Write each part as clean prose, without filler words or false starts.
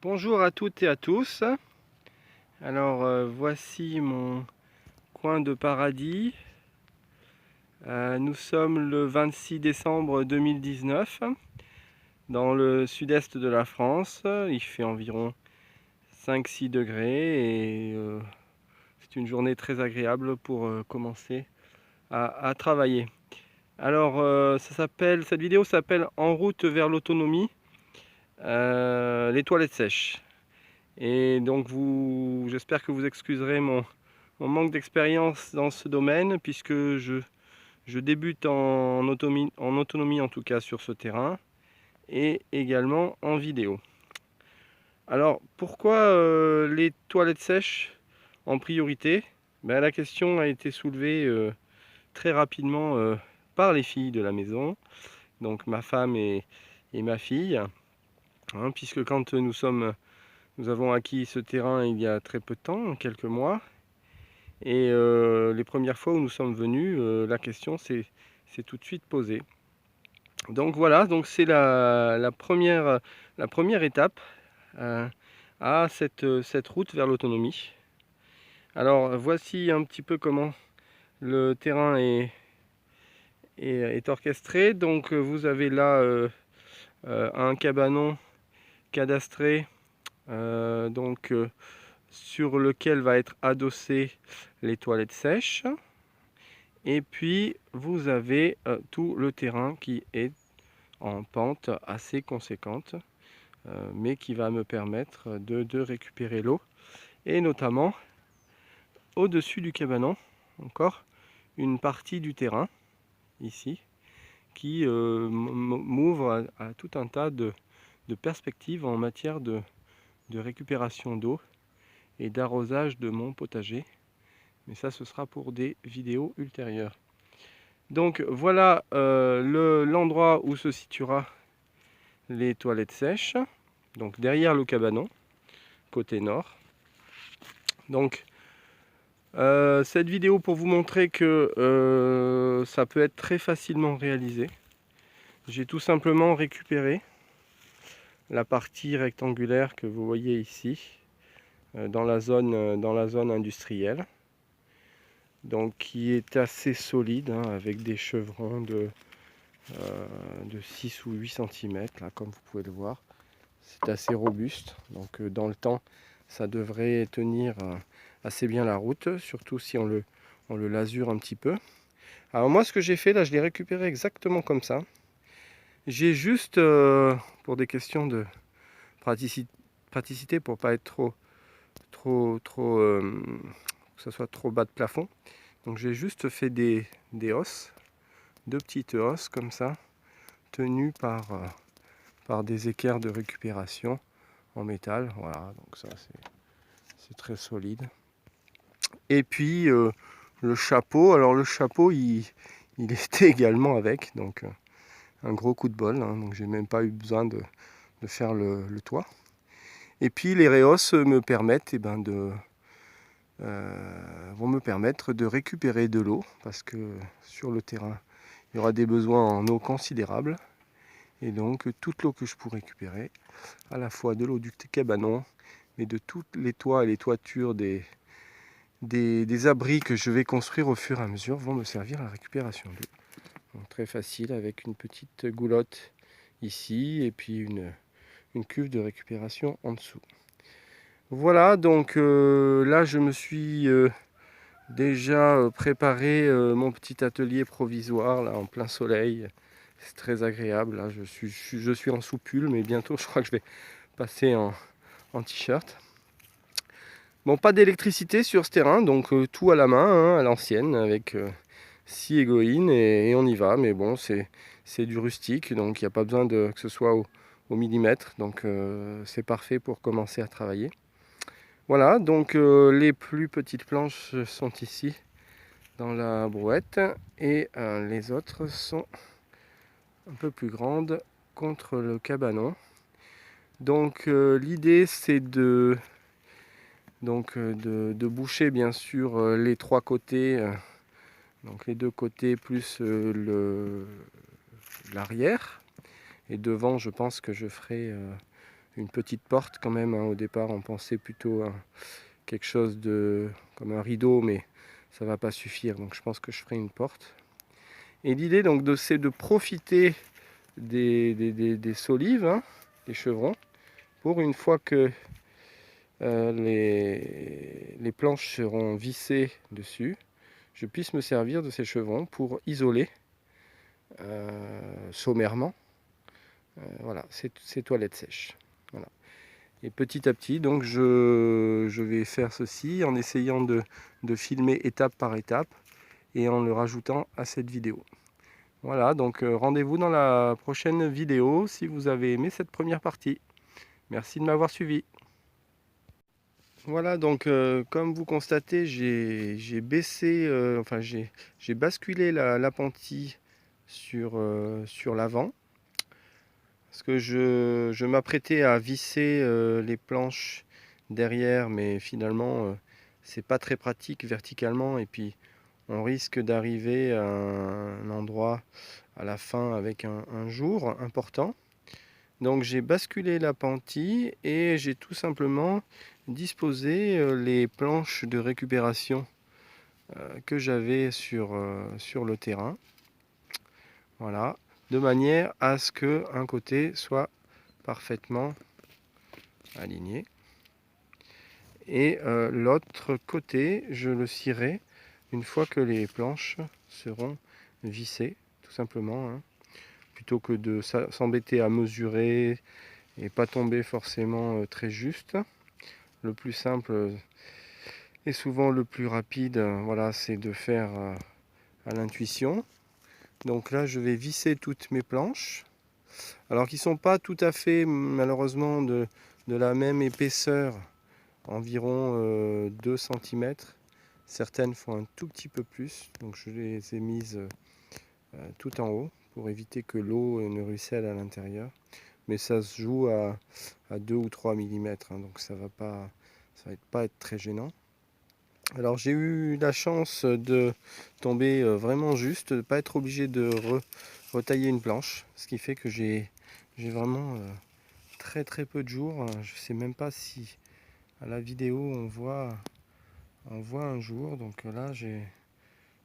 Bonjour à toutes et à tous. Alors voici mon coin de paradis. Nous sommes le 26 décembre 2019 dans le sud-est de la France. Il fait environ 5-6 degrés et c'est une journée très agréable pour commencer à travailler. Alors cette vidéo s'appelle En route vers l'autonomie, les toilettes sèches. Et donc j'espère que vous excuserez mon manque d'expérience dans ce domaine, puisque je débute en autonomie en tout cas sur ce terrain, et également en vidéo. Alors pourquoi les toilettes sèches en priorité? La question a été soulevée très rapidement par les filles de la maison, donc ma femme et ma fille, hein, puisque quand nous avons acquis ce terrain il y a très peu de temps, quelques mois, et les premières fois où nous sommes venus, la question s'est tout de suite posée. Donc voilà, donc c'est la première étape à cette route vers l'autonomie. Alors voici un petit peu comment le terrain est orchestré. Donc vous avez là un cabanon cadastré, sur lequel va être adossé les toilettes sèches. Et puis vous avez tout le terrain qui est en pente assez conséquente, mais qui va me permettre de récupérer l'eau. Et notamment au-dessus du cabanon, encore une partie du terrain, ici, qui m'ouvre à tout un tas de perspectives en matière de récupération d'eau et d'arrosage de mon potager. Mais ça, ce sera pour des vidéos ultérieures. Donc voilà l'endroit où se situera les toilettes sèches, donc derrière le cabanon, côté nord. Donc cette vidéo pour vous montrer que ça peut être très facilement réalisé. J'ai tout simplement récupéré la partie rectangulaire que vous voyez ici, dans la zone industrielle, donc qui est assez solide, hein, avec des chevrons de 6 ou 8 cm, là, comme vous pouvez le voir. C'est assez robuste, donc dans le temps ça devrait tenir assez bien la route, surtout si on le lasure un petit peu. Alors moi, ce que j'ai fait là, je l'ai récupéré exactement comme ça. J'ai juste, pour des questions de praticité, pour pas être que ça soit trop bas de plafond, donc j'ai juste fait des hausses, deux petites hausses comme ça, tenues par des équerres de récupération en métal. Voilà, donc ça c'est très solide. Et puis le chapeau, alors le chapeau il était également avec, donc un gros coup de bol, hein, donc j'ai même pas eu besoin de faire le toit. Et puis les réhausses me permettent vont me permettre de récupérer de l'eau, parce que sur le terrain il y aura des besoins en eau considérables, et donc toute l'eau que je pourrai récupérer, à la fois de l'eau du cabanon, mais de tous les toits et les toitures des abris que je vais construire au fur et à mesure, vont me servir à la récupération d'eau. Très facile, avec une petite goulotte ici et puis une cuve de récupération en dessous. Voilà, donc là je me suis déjà préparé mon petit atelier provisoire là en plein soleil. C'est très agréable, là je suis en sous-pull, mais bientôt je crois que je vais passer en t-shirt. Bon, pas d'électricité sur ce terrain, donc tout à la main, hein, à l'ancienne, avec scie égoïne, et on y va. Mais bon, c'est du rustique, donc il n'y a pas besoin que ce soit au millimètre, donc c'est parfait pour commencer à travailler. Voilà, donc les plus petites planches sont ici dans la brouette, et les autres sont un peu plus grandes contre le cabanon. Donc l'idée c'est de boucher bien sûr les trois côtés, donc les deux côtés plus l'arrière, et devant je pense que je ferai une petite porte quand même, hein. Au départ on pensait plutôt à quelque chose comme un rideau, mais ça va pas suffire, donc je pense que je ferai une porte. Et l'idée donc c'est de profiter des solives, hein, des chevrons, pour une fois que les planches seront vissées dessus, je puisse me servir de ces chevrons pour isoler sommairement voilà, ces toilettes sèches. Voilà. Et petit à petit, donc je vais faire ceci en essayant de filmer étape par étape et en le rajoutant à cette vidéo. Voilà, donc rendez-vous dans la prochaine vidéo si vous avez aimé cette première partie. Merci de m'avoir suivi. Voilà, donc comme vous constatez, j'ai baissé, enfin j'ai basculé l'appentis sur l'avant. Parce que je m'apprêtais à visser les planches derrière, mais finalement c'est pas très pratique verticalement, et puis on risque d'arriver à un endroit à la fin avec un jour important. Donc j'ai basculé l'appentis et j'ai tout simplement disposé les planches de récupération que j'avais sur le terrain. Voilà, de manière à ce que un côté soit parfaitement aligné et l'autre côté je le scierai une fois que les planches seront vissées, tout simplement, hein, plutôt que de s'embêter à mesurer et pas tomber forcément très juste. Le plus simple et souvent le plus rapide, voilà, c'est de faire à l'intuition. Donc là je vais visser toutes mes planches, alors qu'ils ne sont pas tout à fait malheureusement de la même épaisseur, environ 2 cm. Certaines font un tout petit peu plus, donc je les ai mises tout en haut pour éviter que l'eau ne ruisselle à l'intérieur. Mais ça se joue à 2 ou 3 mm, hein, donc ça va pas être très gênant. Alors j'ai eu la chance de tomber vraiment juste, de ne pas être obligé de retailler une planche, ce qui fait que j'ai vraiment très peu de jours. Je sais même pas si à la vidéo on voit un jour, donc là je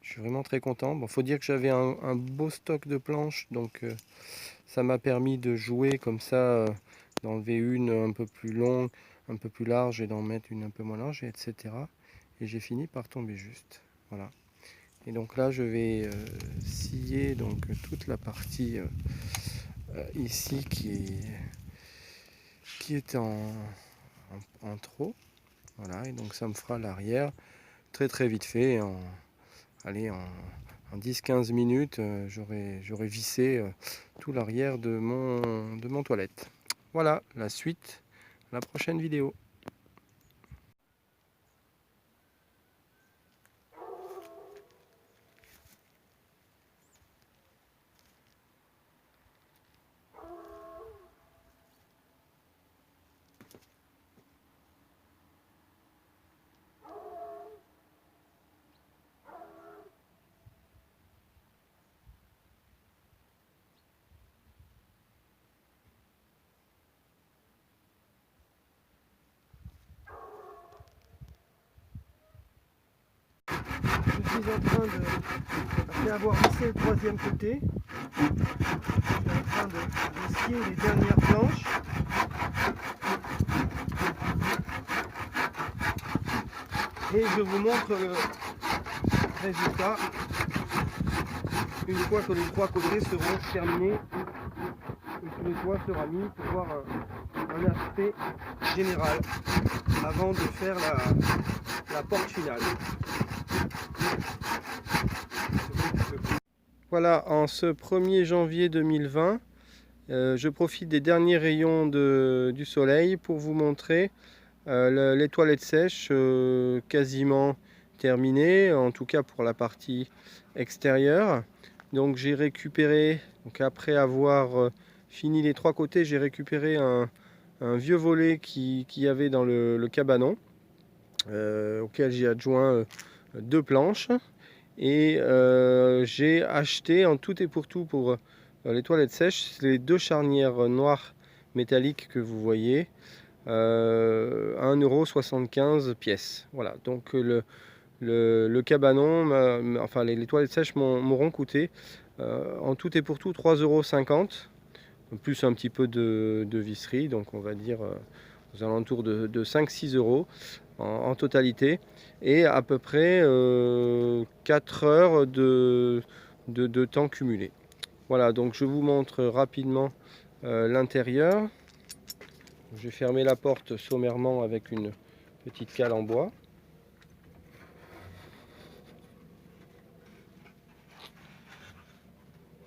suis vraiment très content. Bon, faut dire que j'avais un beau stock de planches, donc ça m'a permis de jouer comme ça, d'enlever une un peu plus longue, un peu plus large et d'en mettre une un peu moins large, etc. Et j'ai fini par tomber juste. Voilà. Et donc là je vais scier donc toute la partie ici qui est en trop. Voilà, et donc ça me fera l'arrière très vite fait. Allez, en 10-15 minutes, j'aurai vissé tout l'arrière de mon toilette. Voilà, la suite, la prochaine vidéo. Je suis en train après avoir vissé le troisième côté, je suis en train de scier les dernières planches. Et je vous montre le résultat une fois que les trois côtés seront terminés et que le toit sera mis pour voir un aspect général avant de faire la porte finale. Voilà, en ce 1er janvier 2020, je profite des derniers rayons du soleil pour vous montrer les toilettes sèches quasiment terminées, en tout cas pour la partie extérieure. Donc j'ai récupéré, donc après avoir fini les trois côtés, j'ai récupéré un vieux volet qu'il y avait dans le cabanon, auquel j'ai adjoint 2 planches. Et j'ai acheté en tout et pour tout pour les toilettes sèches les 2 charnières noires métallique que vous voyez, 1,75 € pièce. Voilà, donc le cabanon, enfin les toilettes sèches m'auront coûté en tout et pour tout 3,50 €, plus un petit peu de visserie, donc on va dire aux alentours de 5-6 € en totalité, et à peu près 4 heures de temps cumulé. Voilà, donc je vous montre rapidement l'intérieur. Je vais fermer la porte sommairement avec une petite cale en bois.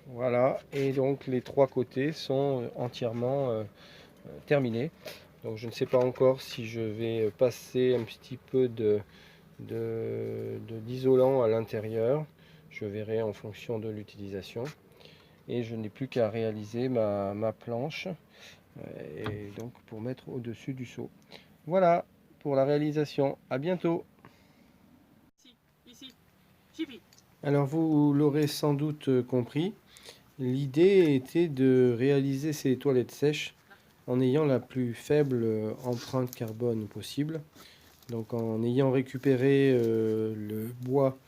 Voilà, et donc les 3 côtés sont entièrement terminés. Donc je ne sais pas encore si je vais passer un petit peu d'isolant à l'intérieur. Je verrai en fonction de l'utilisation. Et je n'ai plus qu'à réaliser ma planche, et donc pour mettre au-dessus du seau. Voilà pour la réalisation. À bientôt. Alors vous l'aurez sans doute compris, l'idée était de réaliser ces toilettes sèches en ayant la plus faible empreinte carbone possible. Donc en ayant récupéré le bois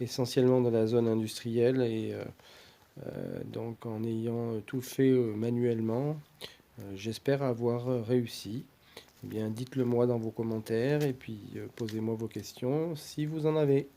essentiellement dans la zone industrielle, et donc en ayant tout fait manuellement, j'espère avoir réussi. Eh bien, dites-le moi dans vos commentaires, et puis posez-moi vos questions si vous en avez.